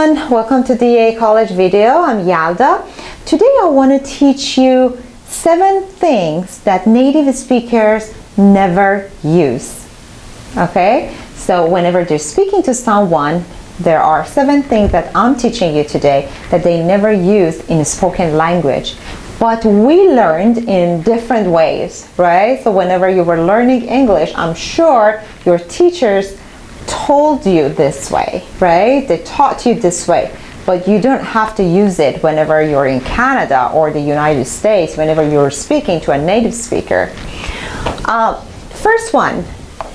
everyone, welcome to DEA College video. I'm Yelda. Today I want to teach you 7 things that native speakers never use. Okay, so whenever they're speaking to someone, there are 7 things that I'm teaching you today that they never use in spoken language. But we learned in different ways, right? So whenever you were learning English, I'm sure your teachers told you this way, right? They taught you this way, but you don't have to use it whenever you're in Canada or the United States, whenever you're speaking to a native speaker. First one,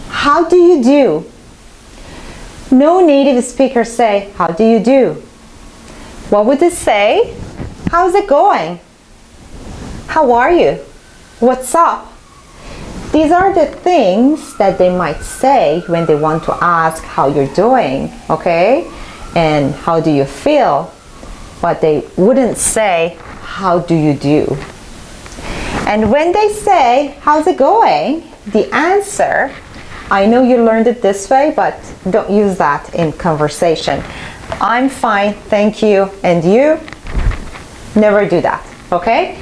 how do you do? No native speakers say, how do you do? What would they say? How's it going? How are you? What's up? These are the things that they might say when they want to ask how you're doing, okay? And how do you feel? But they wouldn't say, how do you do? And when they say, how's it going? The answer, I know you learned it this way, but don't use that in conversation. I'm fine, thank you, and you? Never do that, okay?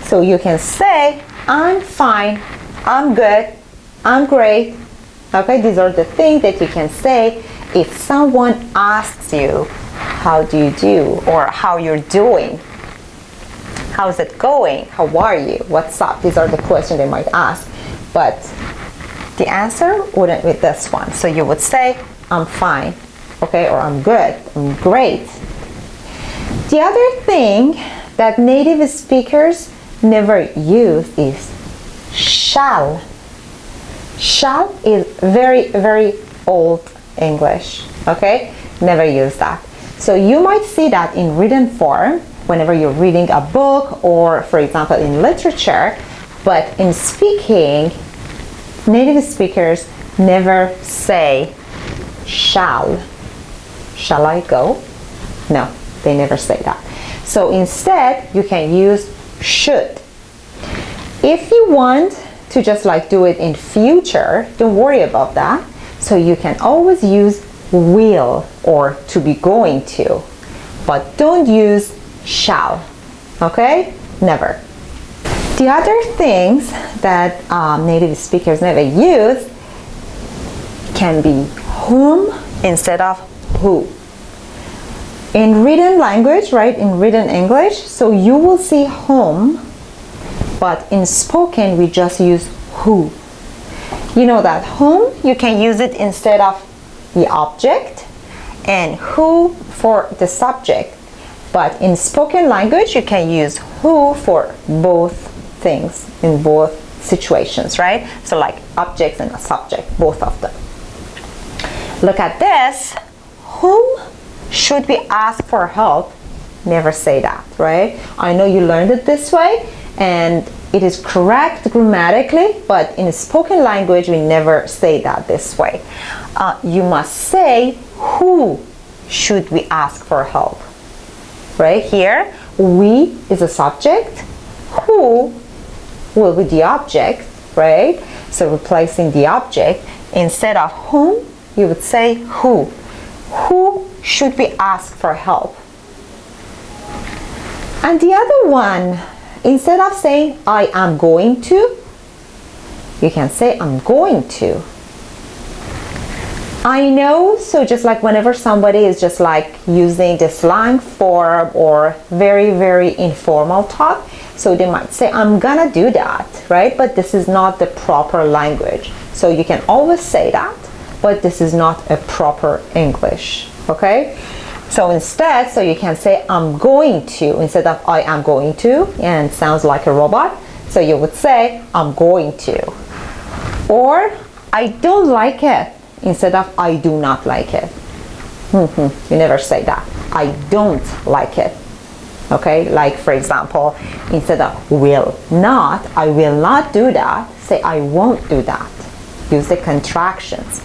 So you can say, I'm fine, I'm good, I'm great. Okay, these are the things that you can say if someone asks you, how do you do? Or how you're doing? How's it going? How are you? What's up? These are the questions they might ask. But the answer wouldn't be this one. So you would say, I'm fine, okay, or I'm good, I'm great. The other thing that native speakers never use is shall. Shall is very, very old English, okay? Never use that. So you might see that in written form whenever you're reading a book or, for example, in literature, but in speaking, native speakers never say shall. Shall I go? No, they never say that. So instead, you can use should. If you want to just like do it in future, don't worry about that. So you can always use will or to be going to, but don't use shall, okay? Never. The other things that native speakers never use can be whom instead of who. In written language, right, in written English, so you will see whom, but in spoken we just use who. You know that whom, you can use it instead of the object, and who for the subject. But in spoken language, you can use who for both things in both situations, right? So like objects and a subject, both of them. Look at this. Whom should we ask for help? Never say that, right? I know you learned it this way, and it is correct grammatically, but in spoken language, we never say that this way. You must say, who should we ask for help? Right here, we is a subject, who will be the object, right? So replacing the object, instead of whom, you would say who. Who should we ask for help? And the other one, instead of saying I am going to, you can say I'm going to. I know, so just like whenever somebody is just like using the slang form or very, very informal talk, so they might say I'm gonna do that, right? But this is not the proper language. So you can always say that, but this is not a proper English, okay? So instead, so you can say I'm going to instead of I am going to, and it sounds like a robot. So you would say I'm going to. Or I don't like it instead of I do not like it. You never say that. I don't like it. Okay, like for example, instead of will not, I will not do that, say I won't do that. Use the contractions.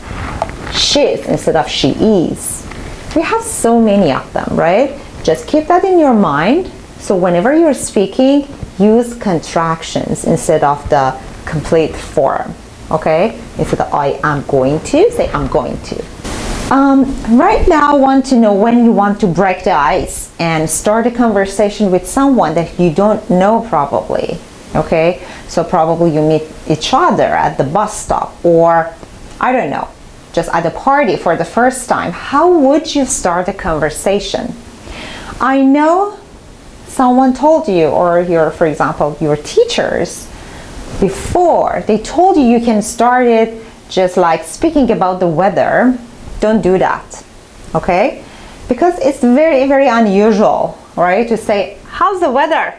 She's instead of she is. We have so many of them, right? Just keep that in your mind. So whenever you're speaking, use contractions instead of the complete form, okay? Instead of I am going to, say I'm going to. Right now, I want to know when you want to break the ice and start a conversation with someone that you don't know probably, okay? So probably you meet each other at the bus stop, or I don't know, just at a party for the first time. How would you start a conversation? I know someone told you, or your, for example, your teachers before, they told you you can start it just like speaking about the weather. Don't do that, okay? Because it's very, very unusual, right? To say, how's the weather?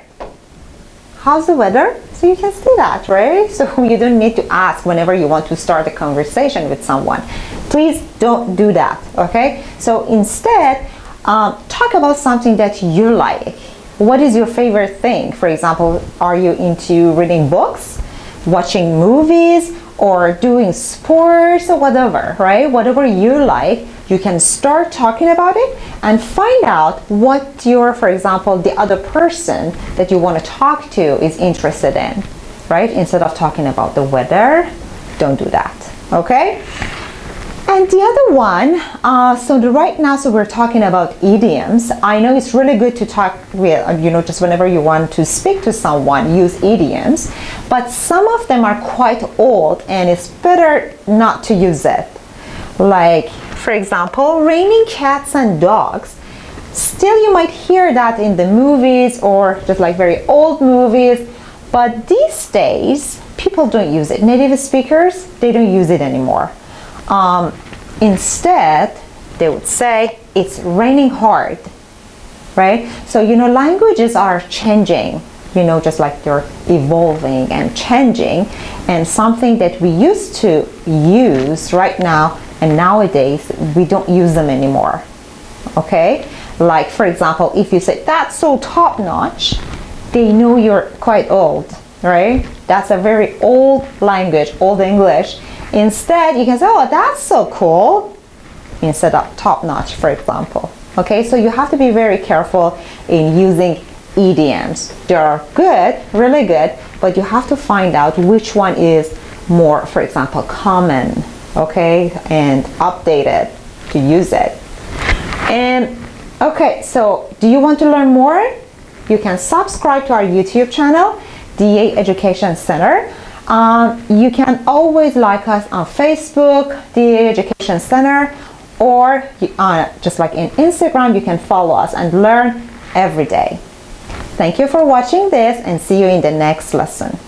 How's the weather? So you can say that, right? So you don't need to ask whenever you want to start a conversation with someone. Please don't do that, okay? So instead, talk about something that you like. What is your favorite thing? For example, are you into reading books, watching movies, or doing sports or whatever, right? Whatever you like, you can start talking about it and find out what your, for example, the other person that you want to talk to is interested in, right? Instead of talking about the weather, don't do that, okay? And the other one, right now, we're talking about idioms. I know it's really good to talk with, just whenever you want to speak to someone, use idioms. But some of them are quite old and it's better not to use it. Like, for example, raining cats and dogs. Still, you might hear that in the movies or just like very old movies. But these days, people don't use it. Native speakers, they don't use it anymore. Instead, they would say it's raining hard, right? So, languages are changing, just like they're evolving and changing, and something that we used to use right now and nowadays, we don't use them anymore, okay? Like, for example, if you say, that's so top-notch, they know you're quite old, right? That's a very old language, old English. Instead, you can say, oh, that's so cool, instead of top-notch, for example. Okay, so you have to be very careful in using idioms. They are good, really good, but you have to find out which one is more, for example, common, okay, and updated to use it. And, okay, so do you want to learn more? You can subscribe to our YouTube channel, DEA Education Centre. You can always like us on Facebook, DEA Education Centre, or just like in Instagram, you can follow us and learn every day. Thank you for watching this and see you in the next lesson.